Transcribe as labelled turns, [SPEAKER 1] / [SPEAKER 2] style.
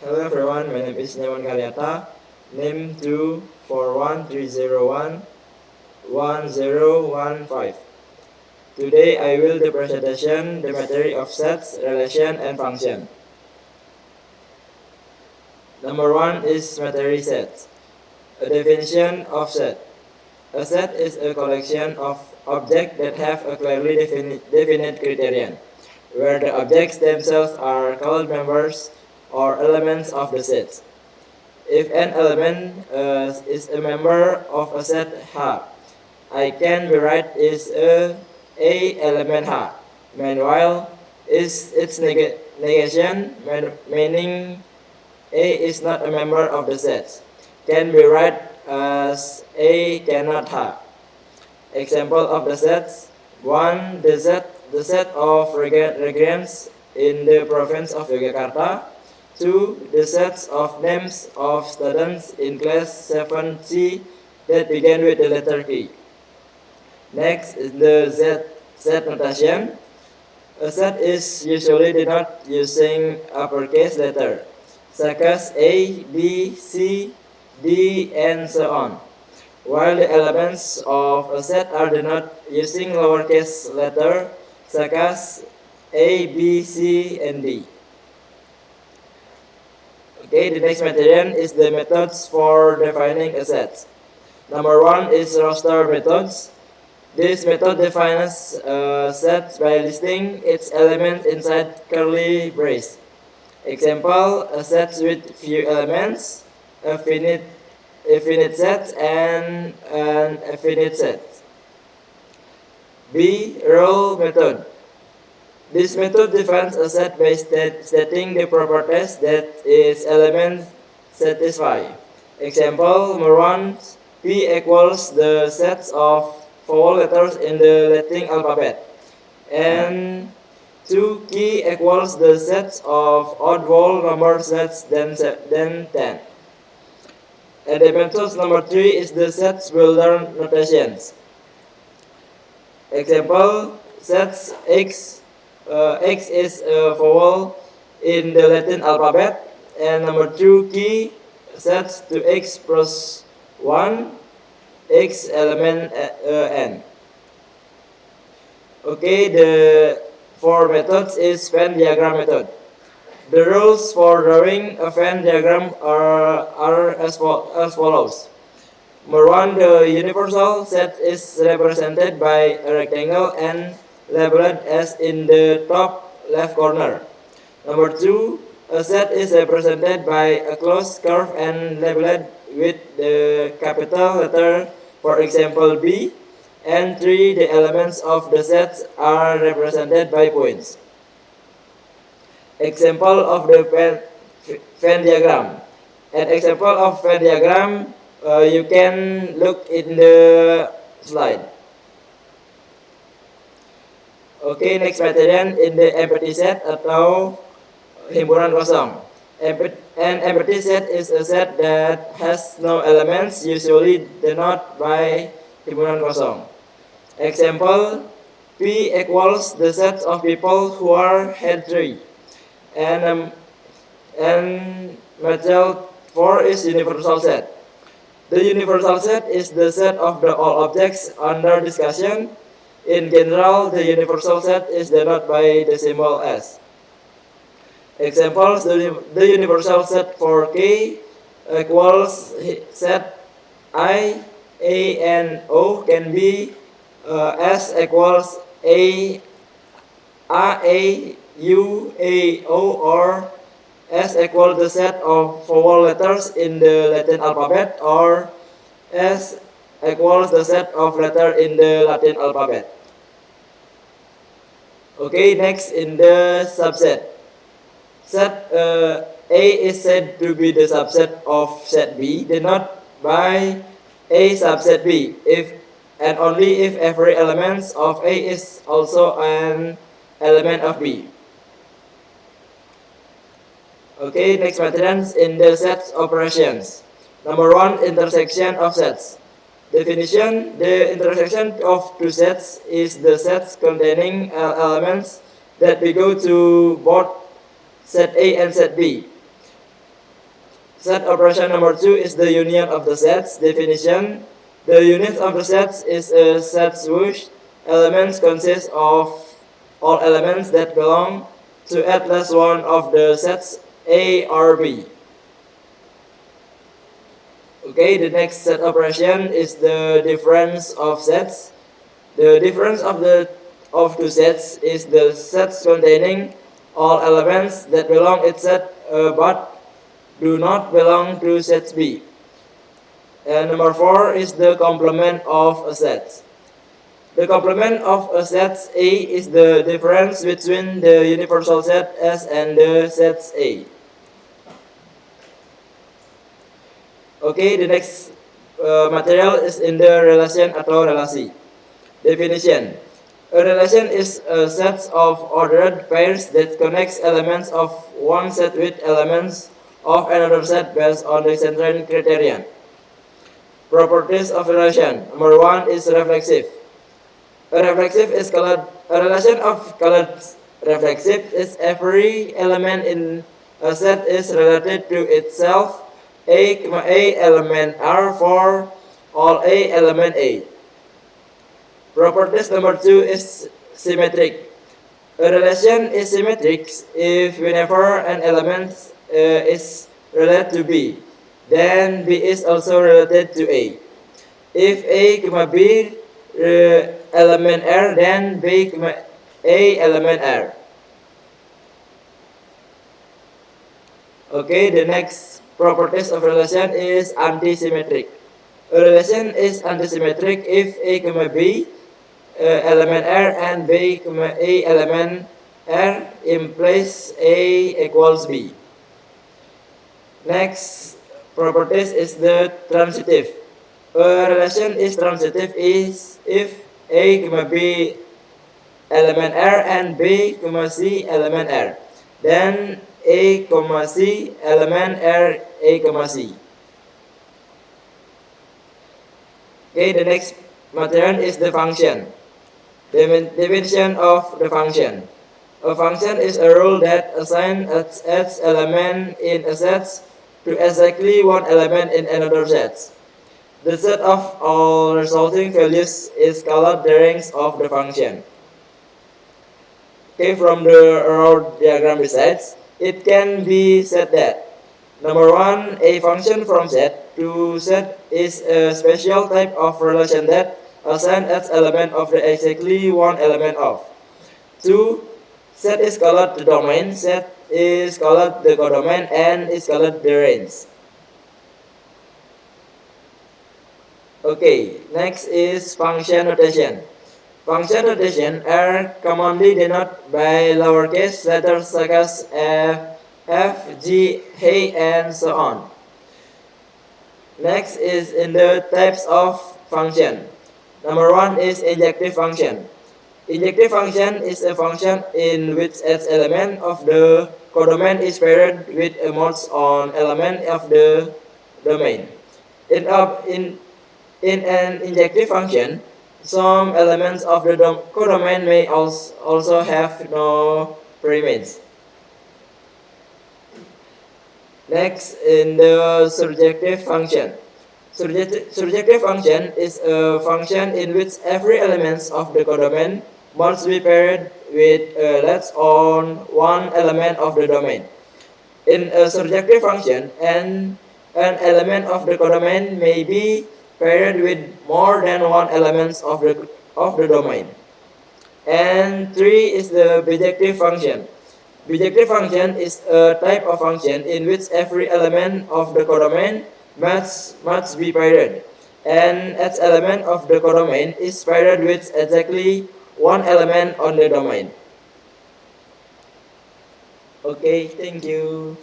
[SPEAKER 1] Hello everyone, my name is Nyaman Karyata, name 24130111015. Today I will the presentation the matter of sets, relation, and function. Number one is matter set. A definition of set. A set is a collection of objects that have a clearly definite criterion, where the objects themselves are called members or elements of the set. If an element is a member of a set H, I can rewrite is a element H. Meanwhile, is its negation, meaning A is not a member of the set, can be write as A cannot H. Example of the sets: 1. The set of regents in the province of Yogyakarta. 2. The sets of names of students in class 7C that begin with the letter K. Next is the set notation. A set is usually denoted using uppercase letter, such as A, B, C, D, and so on, while the elements of a set are denoted using lowercase letter, such as A, B, C, and D. Okay, the next material is the methods for defining a set. Number one is roster methods. This method defines a set by listing its elements inside curly brace. Example, a set with few elements, a finite set, and an infinite set. B. Row method. This method defines a set by stating the properties that its elements satisfy. Example, number one, P equals the sets of vowel letters in the Latin alphabet. And 2, key equals the sets of odd vowel number sets than 10. And the method number 3 is the sets builder notations. Example, sets X. X is a vowel in the Latin alphabet. And number 2, key sets to X plus 1, X element N. Okay, the 4 methods is Venn diagram method. The rules for drawing a Venn diagram are as follows. Number 1, the universal set is represented by a rectangle and labeled as in the top left corner. Number 2, a set is represented by a closed curve and labeled with the capital letter, for example B. And 3, the elements of the sets are represented by points. Example of the Venn diagram. An example of Venn diagram you can look in the slide. Okay, next material in the empty set atau himpunan kosong. An empty set is a set that has no elements, usually denoted by himpunan kosong. Example, P equals the set of people who are head 3. And material 4 is universal set. The universal set is the set of all objects under discussion. In general, the universal set is denoted by the symbol S. Examples, the universal set for K equals set I, A, and O can be S equals A, U, A, O, or S equals the set of vowel letters in the Latin alphabet, or S equals the set of letters in the Latin alphabet. Okay, next in the subset. Set A is said to be the subset of set B, denoted by A subset B, if and only if every element of A is also an element of B. Okay, next materials in the set operations. Number 1, intersection of sets. Definition: the intersection of two sets is the sets containing elements that belong to both set A and set B. Set operation number 2 is the union of the sets. Definition: the unit of the sets is a set whose elements consist of all elements that belong to at least one of the sets A or B. Okay, the next set operation is the difference of sets. The difference of two sets is the sets containing all elements that belong in set but do not belong to set B. And number 4 is the complement of a set. The complement of a set A is the difference between the universal set S and the sets A. Okay, the next material is in the relation atau relasi. Definition: a relation is a set of ordered pairs that connects elements of one set with elements of another set based on the central criterion. Properties of relation. Number 1 is reflexive. A relation of colored reflexive is every element in a set is related to itself. A, element R for all A element A. Properties number 2 is symmetric. A relation is symmetric if whenever an element is related to B, then B is also related to A. If A, B element R, then B, A element R. Okay, the next properties of relation is antisymmetric. A relation is antisymmetric if A, B element R and B, A element R implies A equals B. Next properties is the transitive. A relation is transitive if A, B element R and B, C element R. Then A, C element R, A, C. Okay, the next material is the function. The definition of the function. A function is a rule that assigns its element in a set to exactly one element in another set. The set of all resulting values is called the range of the function. Okay, from the row diagram besides, it can be said that number 1, a function from set to set is a special type of relation that assigns its element of the exactly one element of. 2, set is called the domain, set is called the codomain, and is called the range. Okay, next is function notation. Function notation are commonly denoted by lowercase letters such as f, g, h, and so on. Next is in the types of function. Number 1 is injective function. Injective function is a function in which its element of the codomain is paired with a merged on element of the domain. In an injective function, some elements of the codomain may also have no premiss. Next, in the surjective function. Surjective function is a function in which every element of the codomain must be paired with less on one element of the domain. In a surjective function, an element of the codomain may be paired with more than one element of the domain. And 3 is the bijective function. Bijective function is a type of function in which every element of the codomain must be paired, and its element of the codomain is paired with exactly one element on the domain. Okay, thank you.